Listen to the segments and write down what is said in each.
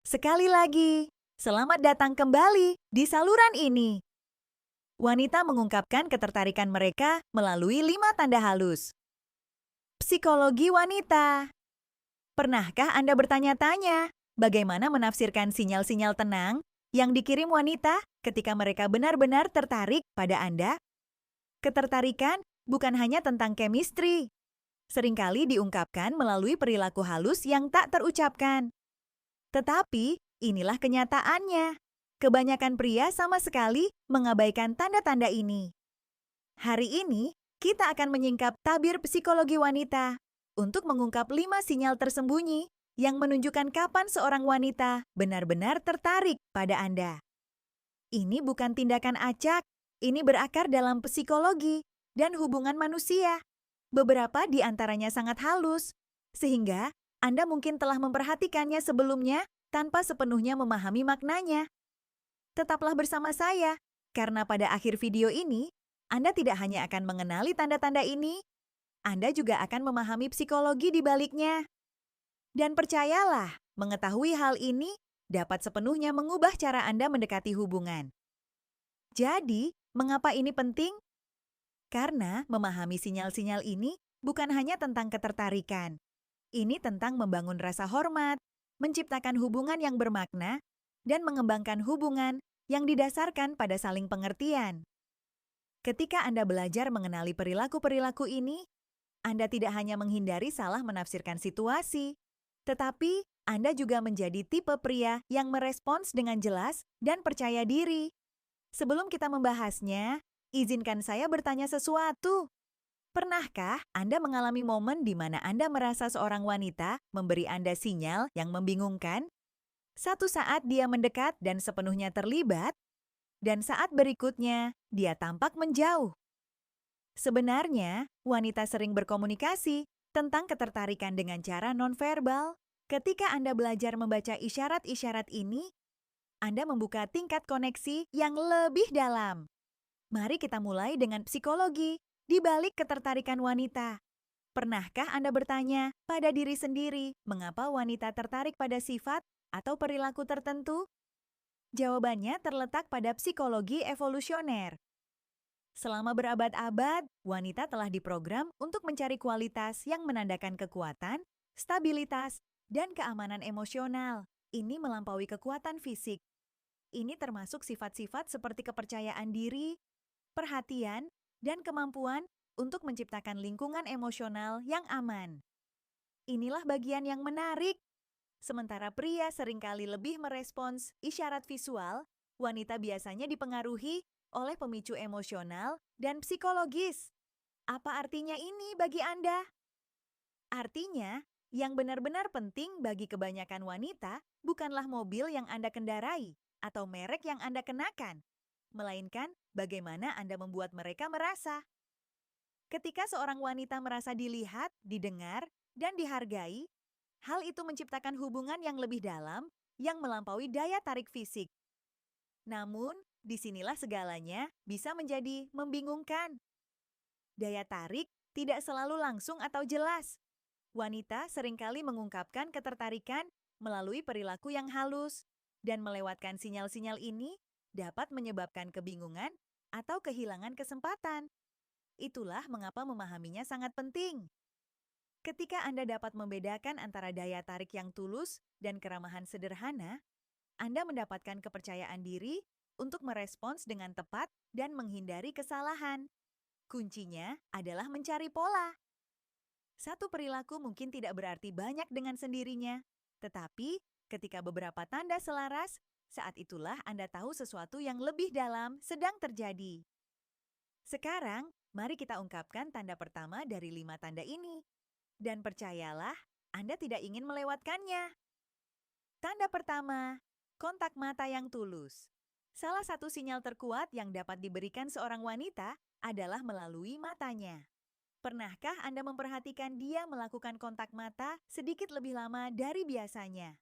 Sekali lagi, selamat datang kembali di saluran ini. Wanita mengungkapkan ketertarikan mereka melalui 5 tanda halus. Psikologi wanita. Pernahkah Anda bertanya-tanya bagaimana menafsirkan sinyal-sinyal tenang yang dikirim wanita ketika mereka benar-benar tertarik pada Anda? Ketertarikan bukan hanya tentang chemistry. Seringkali diungkapkan melalui perilaku halus yang tak terucapkan. Tetapi, inilah kenyataannya. Kebanyakan pria sama sekali mengabaikan tanda-tanda ini. Hari ini, kita akan menyingkap tabir psikologi wanita untuk mengungkap 5 sinyal tersembunyi yang menunjukkan kapan seorang wanita benar-benar tertarik pada Anda. Ini bukan tindakan acak, ini berakar dalam psikologi dan hubungan manusia. Beberapa di antaranya sangat halus, sehingga Anda mungkin telah memperhatikannya sebelumnya tanpa sepenuhnya memahami maknanya. Tetaplah bersama saya, karena pada akhir video ini, Anda tidak hanya akan mengenali tanda-tanda ini, Anda juga akan memahami psikologi di baliknya. Dan percayalah, mengetahui hal ini dapat sepenuhnya mengubah cara Anda mendekati hubungan. Jadi, mengapa ini penting? Karena memahami sinyal-sinyal ini bukan hanya tentang ketertarikan. Ini tentang membangun rasa hormat, menciptakan hubungan yang bermakna, dan mengembangkan hubungan yang didasarkan pada saling pengertian. Ketika Anda belajar mengenali perilaku-perilaku ini, Anda tidak hanya menghindari salah menafsirkan situasi, tetapi Anda juga menjadi tipe pria yang merespons dengan jelas dan percaya diri. Sebelum kita membahasnya, izinkan saya bertanya sesuatu. Pernahkah Anda mengalami momen di mana Anda merasa seorang wanita memberi Anda sinyal yang membingungkan? Satu saat dia mendekat dan sepenuhnya terlibat, dan saat berikutnya dia tampak menjauh. Sebenarnya, wanita sering berkomunikasi tentang ketertarikan dengan cara nonverbal. Ketika Anda belajar membaca isyarat-isyarat ini, Anda membuka tingkat koneksi yang lebih dalam. Mari kita mulai dengan psikologi di balik ketertarikan wanita. Pernahkah Anda bertanya pada diri sendiri mengapa wanita tertarik pada sifat atau perilaku tertentu? Jawabannya terletak pada psikologi evolusioner. Selama berabad-abad, wanita telah diprogram untuk mencari kualitas yang menandakan kekuatan, stabilitas, dan keamanan emosional. Ini melampaui kekuatan fisik. Ini termasuk sifat-sifat seperti kepercayaan diri, perhatian, dan kemampuan untuk menciptakan lingkungan emosional yang aman. Inilah bagian yang menarik. Sementara pria seringkali lebih merespons isyarat visual, wanita biasanya dipengaruhi oleh pemicu emosional dan psikologis. Apa artinya ini bagi Anda? Artinya, yang benar-benar penting bagi kebanyakan wanita bukanlah mobil yang Anda kendarai atau merek yang Anda kenakan, melainkan bagaimana Anda membuat mereka merasa. Ketika seorang wanita merasa dilihat, didengar, dan dihargai, hal itu menciptakan hubungan yang lebih dalam yang melampaui daya tarik fisik. Namun, disinilah segalanya bisa menjadi membingungkan. Daya tarik tidak selalu langsung atau jelas. Wanita seringkali mengungkapkan ketertarikan melalui perilaku yang halus, dan melewatkan sinyal-sinyal ini dapat menyebabkan kebingungan atau kehilangan kesempatan. Itulah mengapa memahaminya sangat penting. Ketika Anda dapat membedakan antara daya tarik yang tulus dan keramahan sederhana, Anda mendapatkan kepercayaan diri untuk merespons dengan tepat dan menghindari kesalahan. Kuncinya adalah mencari pola. Satu perilaku mungkin tidak berarti banyak dengan sendirinya, tetapi ketika beberapa tanda selaras, saat itulah Anda tahu sesuatu yang lebih dalam sedang terjadi. Sekarang, mari kita ungkapkan tanda pertama dari 5 tanda ini. Dan percayalah, Anda tidak ingin melewatkannya. Tanda pertama, kontak mata yang tulus. Salah satu sinyal terkuat yang dapat diberikan seorang wanita adalah melalui matanya. Pernahkah Anda memperhatikan dia melakukan kontak mata sedikit lebih lama dari biasanya?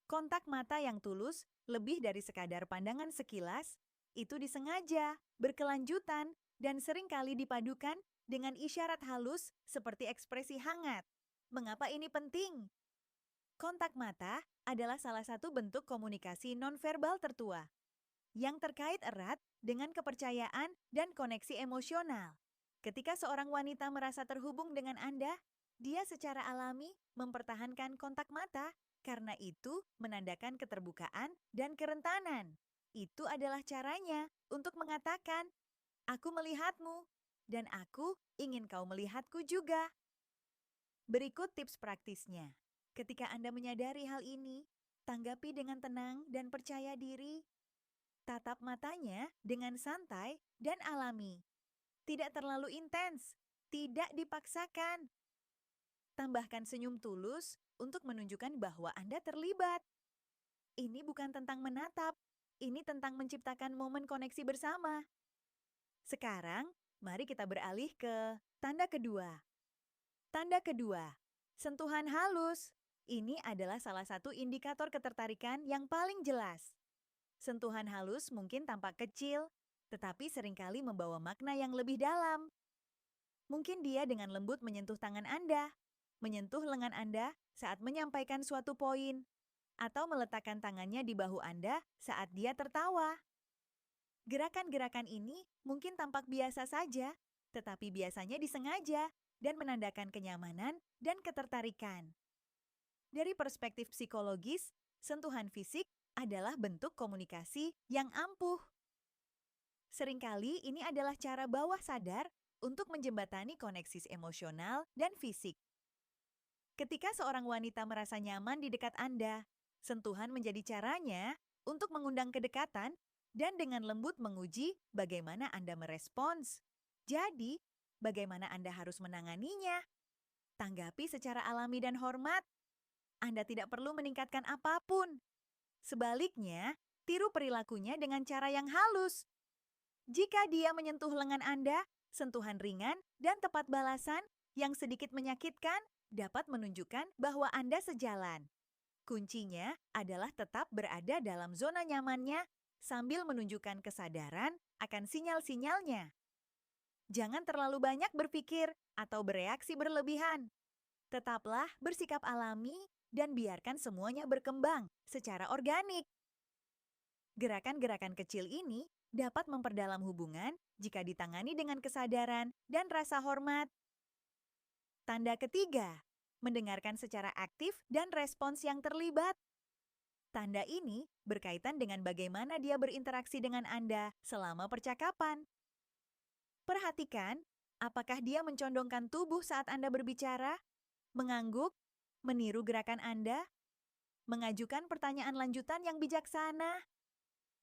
Kontak mata yang tulus, lebih dari sekadar pandangan sekilas, itu disengaja, berkelanjutan, dan seringkali dipadukan dengan isyarat halus seperti ekspresi hangat. Mengapa ini penting? Kontak mata adalah salah satu bentuk komunikasi nonverbal tertua yang terkait erat dengan kepercayaan dan koneksi emosional. Ketika seorang wanita merasa terhubung dengan Anda, dia secara alami mempertahankan kontak mata karena itu menandakan keterbukaan dan kerentanan. Itu adalah caranya untuk mengatakan, "Aku melihatmu dan aku ingin kau melihatku juga." Berikut tips praktisnya. Ketika Anda menyadari hal ini, tanggapi dengan tenang dan percaya diri. Tatap matanya dengan santai dan alami. Tidak terlalu intens, tidak dipaksakan. Tambahkan senyum tulus untuk menunjukkan bahwa Anda terlibat. Ini bukan tentang menatap, ini tentang menciptakan momen koneksi bersama. Sekarang, mari kita beralih ke tanda kedua. Tanda kedua, sentuhan halus. Ini adalah salah satu indikator ketertarikan yang paling jelas. Sentuhan halus mungkin tampak kecil, tetapi seringkali membawa makna yang lebih dalam. Mungkin dia dengan lembut menyentuh tangan Anda, menyentuh lengan Anda saat menyampaikan suatu poin, atau meletakkan tangannya di bahu Anda saat dia tertawa. Gerakan-gerakan ini mungkin tampak biasa saja, tetapi biasanya disengaja dan menandakan kenyamanan dan ketertarikan. Dari perspektif psikologis, sentuhan fisik adalah bentuk komunikasi yang ampuh. Seringkali ini adalah cara bawah sadar untuk menjembatani koneksi emosional dan fisik. Ketika seorang wanita merasa nyaman di dekat Anda, sentuhan menjadi caranya untuk mengundang kedekatan dan dengan lembut menguji bagaimana Anda merespons. Jadi, bagaimana Anda harus menanganinya? Tanggapi secara alami dan hormat. Anda tidak perlu meningkatkan apapun. Sebaliknya, tiru perilakunya dengan cara yang halus. Jika dia menyentuh lengan Anda, sentuhan ringan dan tepat balasan yang sedikit menyakitkan dapat menunjukkan bahwa Anda sejalan. Kuncinya adalah tetap berada dalam zona nyamannya sambil menunjukkan kesadaran akan sinyal-sinyalnya. Jangan terlalu banyak berpikir atau bereaksi berlebihan. Tetaplah bersikap alami dan biarkan semuanya berkembang secara organik. Gerakan-gerakan kecil ini dapat memperdalam hubungan jika ditangani dengan kesadaran dan rasa hormat. Tanda ketiga, mendengarkan secara aktif dan respons yang terlibat. Tanda ini berkaitan dengan bagaimana dia berinteraksi dengan Anda selama percakapan. Perhatikan, apakah dia mencondongkan tubuh saat Anda berbicara, mengangguk, meniru gerakan Anda, mengajukan pertanyaan lanjutan yang bijaksana,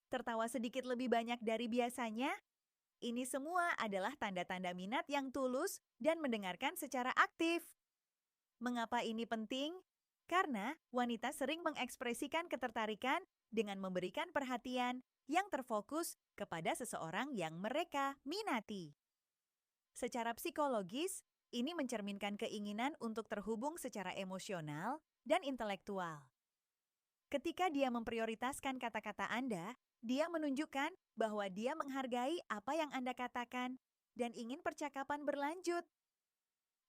tertawa sedikit lebih banyak dari biasanya. Ini semua adalah tanda-tanda minat yang tulus dan mendengarkan secara aktif. Mengapa ini penting? Karena wanita sering mengekspresikan ketertarikan dengan memberikan perhatian yang terfokus kepada seseorang yang mereka minati. Secara psikologis, ini mencerminkan keinginan untuk terhubung secara emosional dan intelektual. Ketika dia memprioritaskan kata-kata Anda, dia menunjukkan bahwa dia menghargai apa yang Anda katakan dan ingin percakapan berlanjut.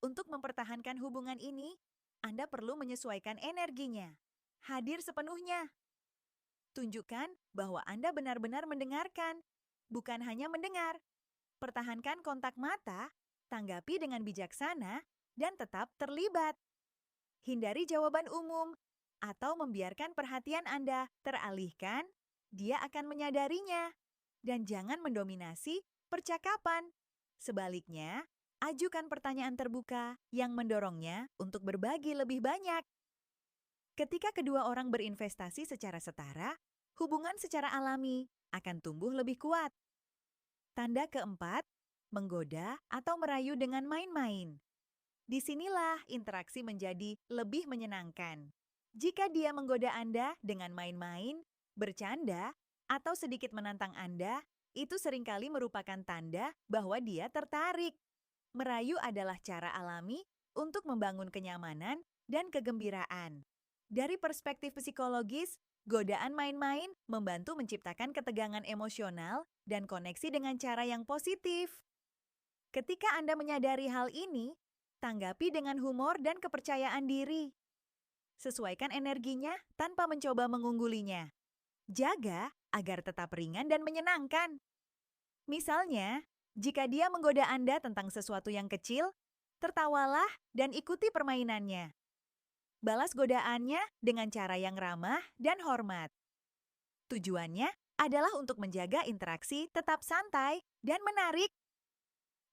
Untuk mempertahankan hubungan ini, Anda perlu menyesuaikan energinya. Hadir sepenuhnya. Tunjukkan bahwa Anda benar-benar mendengarkan, bukan hanya mendengar. Pertahankan kontak mata, tanggapi dengan bijaksana, dan tetap terlibat. Hindari jawaban umum atau membiarkan perhatian Anda teralihkan, dia akan menyadarinya. Dan jangan mendominasi percakapan. Sebaliknya, ajukan pertanyaan terbuka yang mendorongnya untuk berbagi lebih banyak. Ketika kedua orang berinvestasi secara setara, hubungan secara alami akan tumbuh lebih kuat. Tanda keempat, menggoda atau merayu dengan main-main. Disinilah interaksi menjadi lebih menyenangkan. Jika dia menggoda Anda dengan main-main, bercanda, atau sedikit menantang Anda, itu seringkali merupakan tanda bahwa dia tertarik. Merayu adalah cara alami untuk membangun kenyamanan dan kegembiraan. Dari perspektif psikologis, godaan main-main membantu menciptakan ketegangan emosional dan koneksi dengan cara yang positif. Ketika Anda menyadari hal ini, tanggapi dengan humor dan kepercayaan diri. Sesuaikan energinya tanpa mencoba mengunggulinya. Jaga agar tetap ringan dan menyenangkan. Misalnya, jika dia menggoda Anda tentang sesuatu yang kecil, tertawalah dan ikuti permainannya. Balas godaannya dengan cara yang ramah dan hormat. Tujuannya adalah untuk menjaga interaksi tetap santai dan menarik.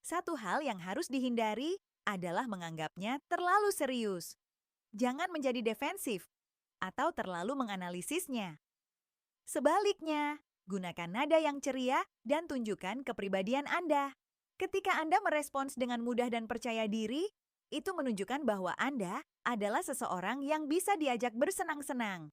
Satu hal yang harus dihindari adalah menganggapnya terlalu serius. Jangan menjadi defensif atau terlalu menganalisisnya. Sebaliknya, gunakan nada yang ceria dan tunjukkan kepribadian Anda. Ketika Anda merespons dengan mudah dan percaya diri, itu menunjukkan bahwa Anda adalah seseorang yang bisa diajak bersenang-senang.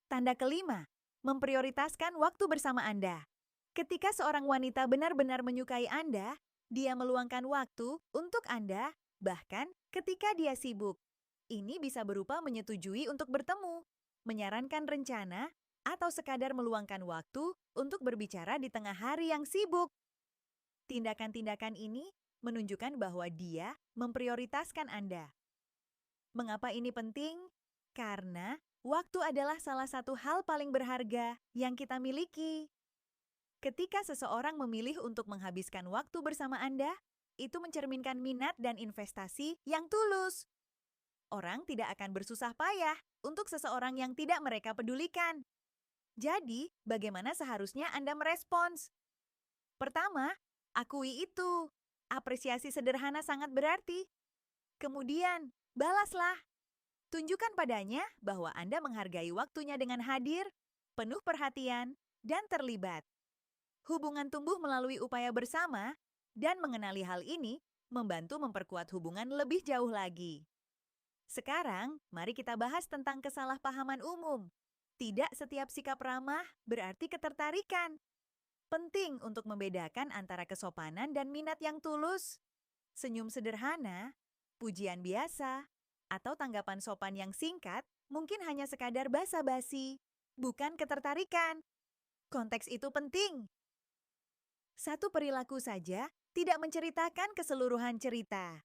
Tanda kelima, memprioritaskan waktu bersama Anda. Ketika seorang wanita benar-benar menyukai Anda, dia meluangkan waktu untuk Anda, bahkan ketika dia sibuk. Ini bisa berupa menyetujui untuk bertemu, menyarankan rencana, atau sekadar meluangkan waktu untuk berbicara di tengah hari yang sibuk. Tindakan-tindakan ini menunjukkan bahwa dia memprioritaskan Anda. Mengapa ini penting? Karena waktu adalah salah satu hal paling berharga yang kita miliki. Ketika seseorang memilih untuk menghabiskan waktu bersama Anda, itu mencerminkan minat dan investasi yang tulus. Orang tidak akan bersusah payah untuk seseorang yang tidak mereka pedulikan. Jadi, bagaimana seharusnya Anda merespons? Pertama, akui itu. Apresiasi sederhana sangat berarti. Kemudian, balaslah. Tunjukkan padanya bahwa Anda menghargai waktunya dengan hadir, penuh perhatian, dan terlibat. Hubungan tumbuh melalui upaya bersama, dan mengenali hal ini membantu memperkuat hubungan lebih jauh lagi. Sekarang, mari kita bahas tentang kesalahpahaman umum. Tidak setiap sikap ramah berarti ketertarikan. Penting untuk membedakan antara kesopanan dan minat yang tulus. Senyum sederhana, pujian biasa, atau tanggapan sopan yang singkat mungkin hanya sekadar basa-basi, bukan ketertarikan. Konteks itu penting. Satu perilaku saja tidak menceritakan keseluruhan cerita.